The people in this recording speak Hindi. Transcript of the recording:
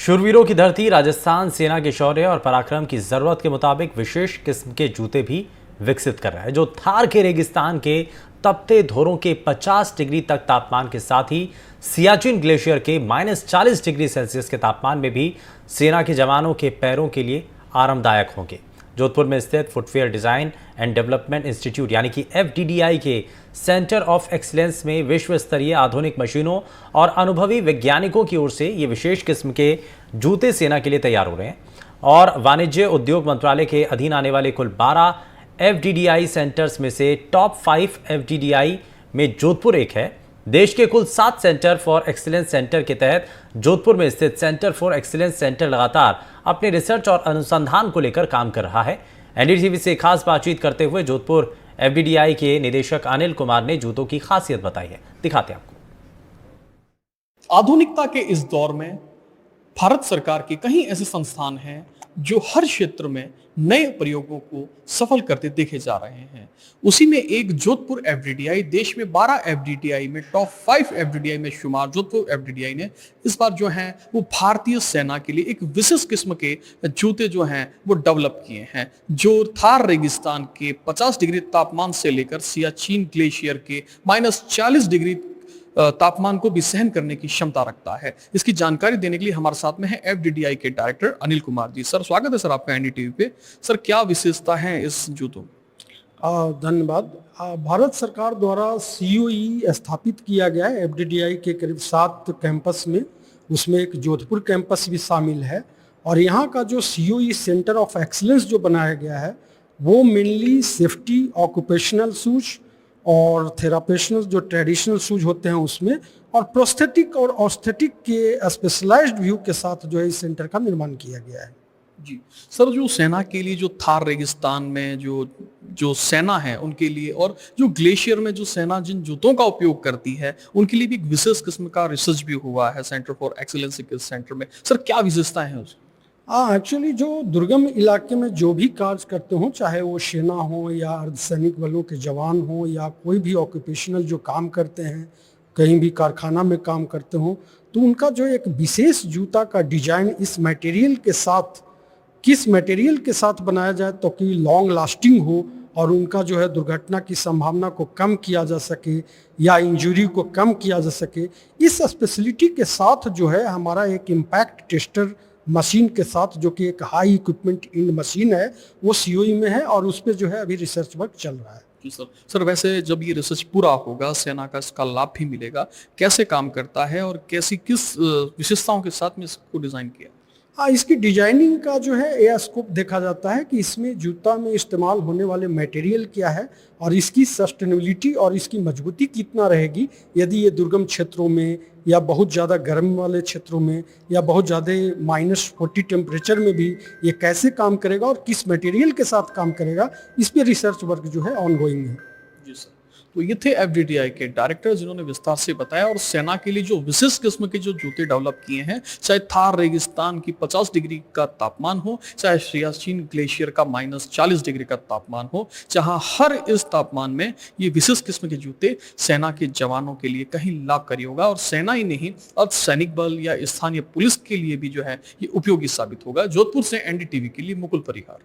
शूरवीरों की धरती राजस्थान सेना के शौर्य और पराक्रम की जरूरत के मुताबिक विशेष किस्म के जूते भी विकसित कर रहा है, जो थार के रेगिस्तान के तपते धोरों के 50 डिग्री तक तापमान के साथ ही सियाचिन ग्लेशियर के -40 डिग्री सेल्सियस के तापमान में भी सेना के जवानों के पैरों के लिए आरामदायक होंगे। जोधपुर में स्थित footwear design and development institute यानी कि FDDI के सेंटर ऑफ एक्सीलेंस में विश्व स्तरीय आधुनिक मशीनों और अनुभवी वैज्ञानिकों की ओर से ये विशेष किस्म के जूते सेना के लिए तैयार हो रहे हैं। और वाणिज्य उद्योग मंत्रालय के अधीन आने वाले कुल 12 FDDI सेंटर्स में से टॉप 5 FDDI में जोधपुर एक है। देश के कुल 7 सेंटर फॉर एक्सीलेंस सेंटर के तहत जोधपुर में स्थित सेंटर फॉर एक्सीलेंस सेंटर लगातार अपने रिसर्च और अनुसंधान को लेकर काम कर रहा है। NDTV से खास बातचीत करते हुए जोधपुर FDDI के निदेशक अनिल कुमार ने जूतों की खासियत बताई है, दिखाते हैं आपको। आधुनिकता के इस दौर में भारत सरकार के कई ऐसे संस्थान हैं जो हर क्षेत्र में नए प्रयोगों को सफल करते देखे जा रहे हैं। उसी में एक जोधपुर FDDI देश में 12 FDDI में टॉप 5 FDDI में शुमार जोधपुर FDDI ने इस बार जो है वो भारतीय सेना के लिए एक विशेष किस्म के जूते जो हैं वो डेवलप किए हैं, जो थार रेगिस्तान के 50 डिग्री तापमान से लेकर सियाचिन ग्लेशियर के -40 डिग्री तापमान को भी सहन करने की क्षमता रखता है। इसकी जानकारी देने के लिए हमारे साथ में है FDDI के डायरेक्टर अनिल कुमार जी। सर, स्वागत है सर आपका NDTV पे। सर, क्या विशेषता है इस जूतों में? धन्यवाद। भारत सरकार द्वारा COE स्थापित किया गया है FDDI के करीब 7 कैंपस में, उसमें एक जोधपुर कैंपस भी शामिल है। और यहाँ का जो COE सेंटर ऑफ एक्सीलेंस जो बनाया गया है वो मेनली सेफ्टी, ऑक्यूपेशनल शूज और थेरापेशनल जो ट्रेडिशनल शूज होते हैं उसमें, और प्रोस्थेटिक और ऑस्थेटिक के स्पेशलाइज्ड व्यू के साथ जो है इस सेंटर का निर्माण किया गया है। जी सर, जो सेना के लिए जो थार रेगिस्तान में जो सेना है उनके लिए, और जो ग्लेशियर में जो सेना जिन जूतों का उपयोग करती है उनके लिए भी एक विशेष किस्म का रिसर्च भी हुआ है सेंटर फॉर एक्सीलेंस के सेंटर में। सर, क्या विशेषताएं हैं उसकी? एक्चुअली जो दुर्गम इलाके में जो भी कार्य करते हो, चाहे वो सेना हो या अर्धसैनिक बलों के जवान हो या कोई भी ऑक्यूपेशनल जो काम करते हैं, कहीं भी कारखाना में काम करते हो, तो उनका जो एक विशेष जूता का डिजाइन इस मटेरियल के साथ, किस मटेरियल के साथ बनाया जाए तो कि लॉन्ग लास्टिंग हो और उनका जो है दुर्घटना की संभावना को कम किया जा सके या इंजरी को कम किया जा सके, इस स्पेशलिटी के साथ जो है हमारा एक इम्पैक्ट टेस्टर मशीन के साथ, जो कि एक हाई इक्विपमेंट इन मशीन है, वो COE में है और उस पर जो है अभी रिसर्च वर्क चल रहा है। जी सर, वैसे जब ये रिसर्च पूरा होगा सेना का इसका लाभ भी मिलेगा, कैसे काम करता है और किस विशेषताओं के साथ में इसको डिजाइन किया? इसकी डिजाइनिंग का जो है एयर स्कोप देखा जाता है कि इसमें जूता में इस्तेमाल होने वाले मटेरियल क्या है और इसकी सस्टेनेबिलिटी और इसकी मजबूती कितना रहेगी यदि ये दुर्गम क्षेत्रों में या बहुत ज़्यादा गर्म वाले क्षेत्रों में या बहुत ज़्यादा -40 टेम्परेचर में भी ये कैसे काम करेगा और किस मटेरियल के साथ काम करेगा, इस पे रिसर्च वर्क जो है ऑनगोइंग है। जी सर, तो ये थे FDDI के डायरेक्टर जिन्होंने विस्तार से बताया। और सेना के लिए जो विशेष किस्म के जो जूते डेवलप किए हैं, चाहे थार रेगिस्तान की 50 डिग्री का तापमान हो, चाहे सियाचिन ग्लेशियर का -40 डिग्री का तापमान हो, जहां हर इस तापमान में ये विशेष किस्म के जूते सेना के जवानों के लिए कहीं लाभकारी होगा। और सेना ही नहीं, अर्धसैनिक बल या स्थानीय पुलिस के लिए भी जो है ये उपयोगी साबित होगा। जोधपुर से NDTV के लिए मुकुल परिहार।